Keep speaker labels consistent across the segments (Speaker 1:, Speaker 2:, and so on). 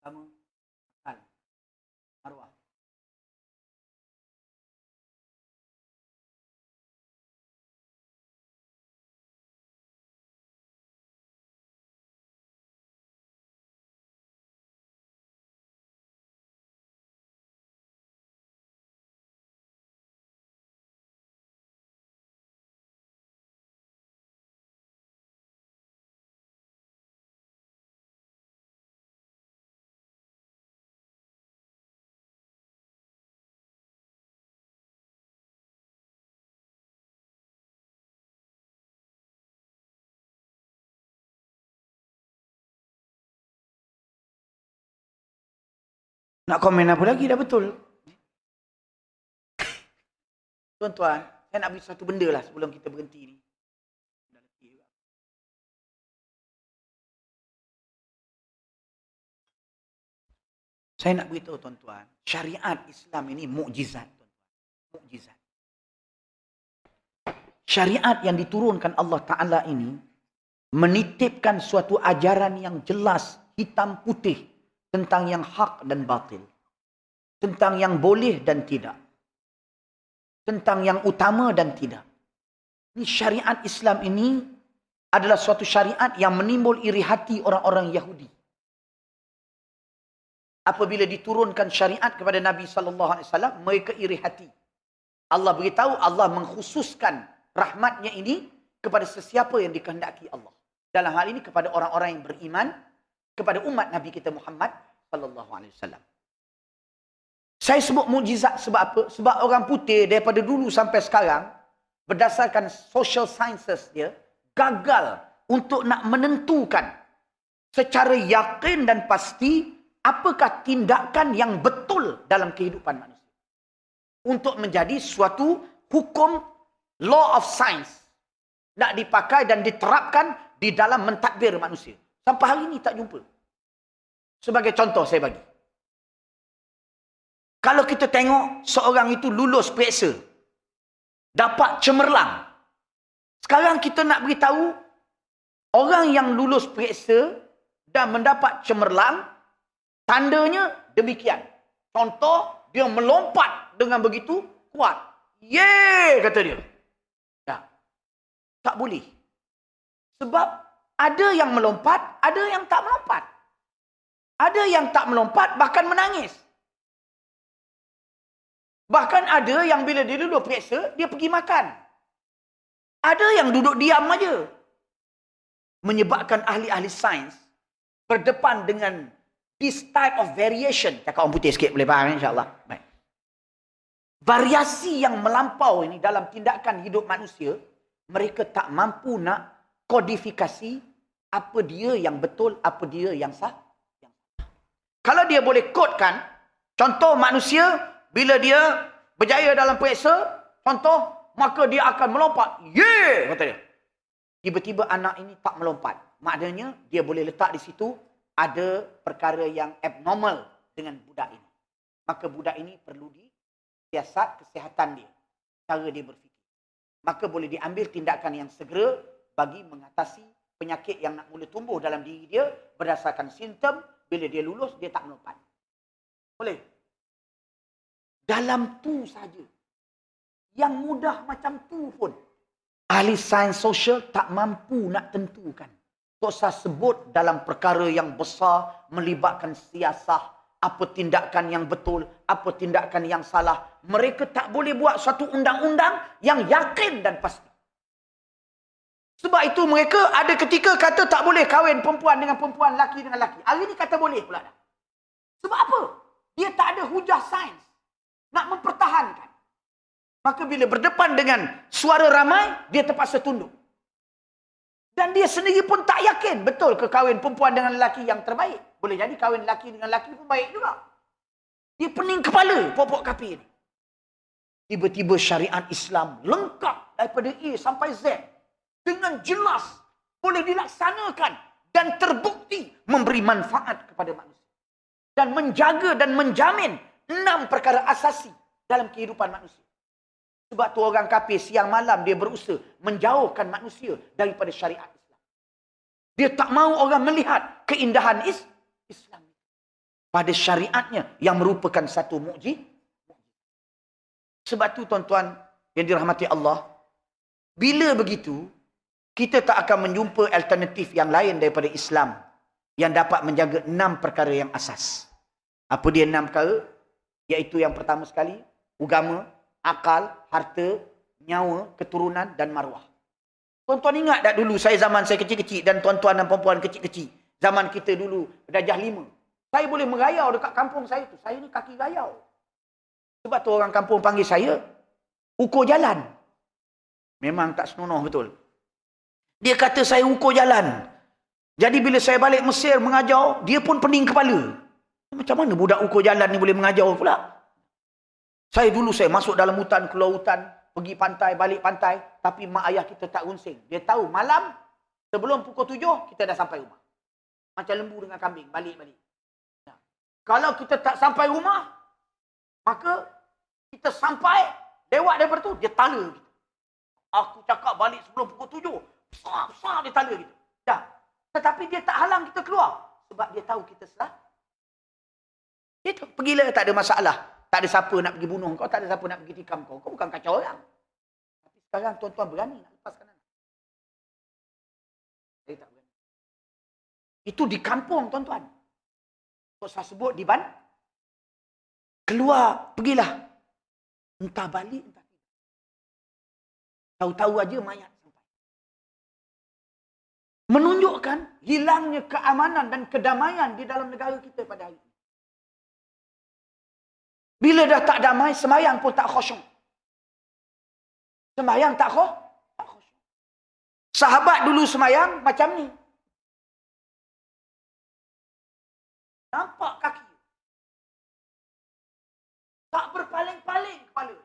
Speaker 1: Pertama, akal, arwah. Nak komen apa lagi dah betul. Tuan-tuan, saya nak beri satu benda lah sebelum kita berhenti ni. Saya nak beritahu tuan-tuan, syariat Islam ini mukjizat. Mukjizat. Syariat yang diturunkan Allah Ta'ala ini menitipkan suatu ajaran yang jelas, hitam putih tentang yang hak dan batil. Tentang yang boleh dan tidak. Tentang yang utama dan tidak. Ini syariat Islam ini adalah suatu syariat yang menimbul iri hati orang-orang Yahudi. Apabila diturunkan syariat kepada Nabi SAW, mereka iri hati. Allah beritahu, Allah mengkhususkan rahmatnya ini kepada sesiapa yang dikehendaki Allah. Dalam hal ini kepada orang-orang yang beriman, kepada umat Nabi kita Muhammad SAW. Saya sebut mukjizat sebab apa? Sebab orang putih daripada dulu sampai sekarang, berdasarkan social sciences dia, gagal untuk nak menentukan secara yakin dan pasti apakah tindakan yang betul dalam kehidupan manusia. Untuk menjadi suatu hukum law of science. Nak dipakai dan diterapkan di dalam mentadbir manusia. Sampai hari ini tak jumpa. Sebagai contoh saya bagi. Kalau kita tengok seorang itu lulus periksa, dapat cemerlang. Sekarang kita nak beritahu, orang yang lulus periksa dan mendapat cemerlang, tandanya demikian. Contoh, dia melompat dengan begitu kuat. Yeay, kata dia. Ya. Tak boleh. Sebab ada yang melompat, ada yang tak melompat. Ada yang tak melompat, bahkan menangis. Bahkan ada yang bila dia duduk periksa, dia pergi makan. Ada yang duduk diam aja. Menyebabkan ahli-ahli sains berdepan dengan this type of variation. Cakap orang putih sikit boleh faham insyaAllah. Baik. Variasi yang melampau ini dalam tindakan hidup manusia, mereka tak mampu nak kodifikasi apa dia yang betul, apa dia yang sah. Kalau dia boleh kodkan, contoh manusia, bila dia berjaya dalam periksa, contoh, maka dia akan melompat. Yeay, kata dia. Tiba-tiba anak ini tak melompat. Maknanya, dia boleh letak di situ, ada perkara yang abnormal dengan budak ini. Maka budak ini perlu disiasat kesihatan dia. Cara dia berfikir. Maka boleh diambil tindakan yang segera bagi mengatasi penyakit yang nak mula tumbuh dalam diri dia berdasarkan simptom. Bila dia lulus, dia tak melompat. Boleh? Dalam tu saja. Yang mudah macam tu pun, ahli sains sosial tak mampu nak tentukan. Tak usah sebut dalam perkara yang besar, melibatkan siasah, apa tindakan yang betul, apa tindakan yang salah. Mereka tak boleh buat suatu undang-undang yang yakin dan pasti. Sebab itu mereka ada ketika kata tak boleh kahwin perempuan dengan perempuan, laki dengan laki. Hari ni kata boleh pula dah. Sebab apa? Dia tak ada hujah sains nak mempertahankan. Maka bila berdepan dengan suara ramai, dia terpaksa tunduk. Dan dia sendiri pun tak yakin betul ke kahwin perempuan dengan lelaki yang terbaik. Boleh jadi kahwin lelaki dengan lelaki pun baik juga. Dia pening kepala pokok kafir ni. Tiba-tiba syariat Islam lengkap daripada A sampai Z. Dengan jelas boleh dilaksanakan dan terbukti memberi manfaat kepada manusia. Dan menjaga dan menjamin 6 perkara asasi dalam kehidupan manusia. Sebab tu orang kafir siang malam dia berusaha menjauhkan manusia daripada syariat Islam. Dia tak mahu orang melihat keindahan Islam. pada syariatnya yang merupakan satu mukjizat. Sebab tu tuan-tuan yang dirahmati Allah, bila begitu, kita tak akan menjumpa alternatif yang lain daripada Islam yang dapat menjaga 6 perkara yang asas. Apa dia 6 perkara? Iaitu yang pertama sekali, agama, akal, harta, nyawa, keturunan dan maruah. Tuan-tuan ingat tak dulu zaman saya kecil-kecil dan tuan-tuan dan perempuan kecil-kecil, zaman kita dulu Darjah 5. Saya boleh merayau dekat kampung saya tu. Saya ni kaki rayau. Sebab tu orang kampung panggil saya ukur jalan. Memang tak senonoh betul. Dia kata saya ukur jalan. Jadi bila saya balik Mesir mengajar, dia pun pening kepala. Macam mana budak ukur jalan ni boleh mengajar pula? Saya masuk dalam hutan, keluar hutan, pergi pantai, balik pantai. Tapi mak ayah kita tak runsing. Dia tahu malam, sebelum pukul 7, kita dah sampai rumah. Macam lembu dengan kambing, balik-balik. Nah, kalau kita tak sampai rumah, maka kita sampai, lewat daripada tu, dia tala kita. Aku cakap balik sebelum pukul 7. Besar-besar dia tala kita. Dah. Tetapi dia tak halang kita keluar. Sebab dia tahu kita salah. Itu, pergilah, tak ada masalah. Tak ada siapa nak pergi bunuh kau, tak ada siapa nak pergi tikam kau. Kau bukan kacau orang. Tapi sekarang tuan-tuan berani nak lepaskan anak. Saya tak berani. Itu di kampung, tuan-tuan. Kau saya sebut di keluar, pergilah. Entah balik, entah tidak. Tahu-tahu aja mayat sampai. Menunjukkan hilangnya keamanan dan kedamaian di dalam negara kita pada hari ini. Bila dah tak damai, sembahyang pun tak khusyuk. Sembahyang tak khusyuk. Sahabat dulu sembahyang macam ni. Nampak kaki. Tak berpaling-paling kepala.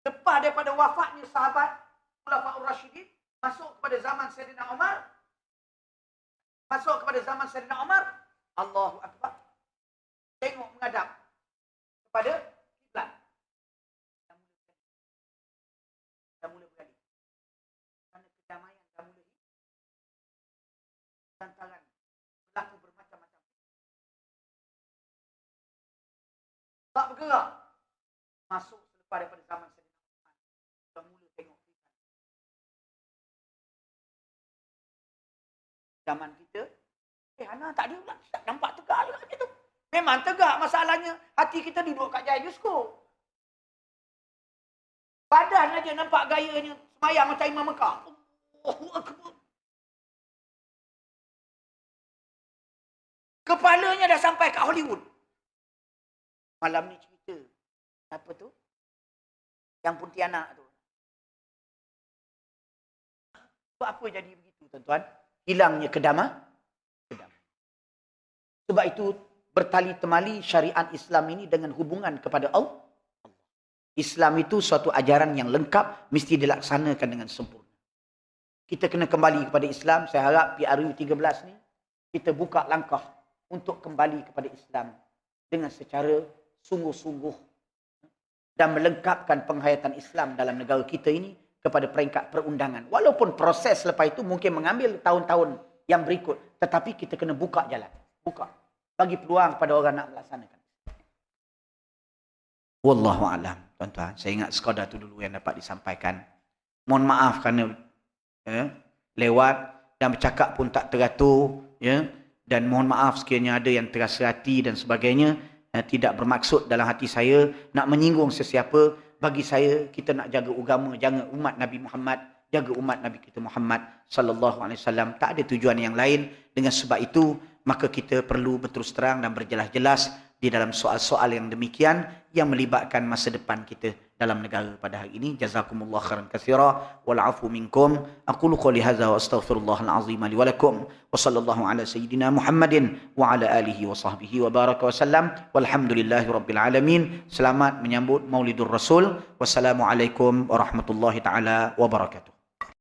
Speaker 1: Lepas daripada wafatnya sahabat Khulafaur Rasyidin, masuk kepada zaman Sayyidina Umar. Allahu Akbar. Tengok menghadap kepada kiblat. Dah mula bergali. Kerana kedamaian dah mula lantaran berlaku bermacam-macam. Tak bergerak. Masuk selepas daripada zaman Sayyidina Umar. Dah mula tengok kiblat. Zaman kita, Hana tak ada pula. Tak nampak tegak juga macam tu. Memang tegak, masalahnya hati kita duduk kat Jaya Yusko. Badan aja nampak gayanya semayang macam Imam Mekah. Allahu Akbar. Kepalanya dah sampai kat Hollywood. Malam ni cerita. Siapa tu? Yang Pontianak tu. Sebab apa jadi begitu, tuan-tuan? Hilangnya kedamaian. Sebab itu, bertali temali syariat Islam ini dengan hubungan kepada Allah. Islam itu suatu ajaran yang lengkap, mesti dilaksanakan dengan sempurna. Kita kena kembali kepada Islam. Saya harap PRU 13 ni, kita buka langkah untuk kembali kepada Islam dengan secara sungguh-sungguh dan melengkapkan penghayatan Islam dalam negara kita ini kepada peringkat perundangan. Walaupun proses lepas itu mungkin mengambil tahun-tahun yang berikut, tetapi kita kena buka jalan. Buka. Bagi peluang kepada orang nak melaksanakan. Wallahu a'lam. Tuan-tuan, saya ingat sekadar tu dulu yang dapat disampaikan. Mohon maaf kerana lewat dan bercakap pun tak teratur, dan mohon maaf sekiranya ada yang terasa hati dan sebagainya. Tidak bermaksud dalam hati saya nak menyinggung sesiapa. Bagi saya, kita nak jaga agama, jaga umat Nabi Muhammad, jaga umat Nabi kita Muhammad sallallahu alaihi wasallam. Tak ada tujuan yang lain. Dengan sebab itu, maka kita perlu berterus terang dan berjelas-jelas di dalam soal-soal yang demikian yang melibatkan masa depan kita dalam negara pada hari ini. Jazakumullah khairan katsira wal afu minkum. Aqulu qouli hadza wa astaghfirullahal azim li wa lakum wa sallallahu ala sayyidina Muhammadin wa ala alihi wa sahbihi wa baraka wa sallam. Walhamdulillahi rabbil alamin. Selamat menyambut Maulidur Rasul. Wassalamualaikum warahmatullahi taala wabarakatuh.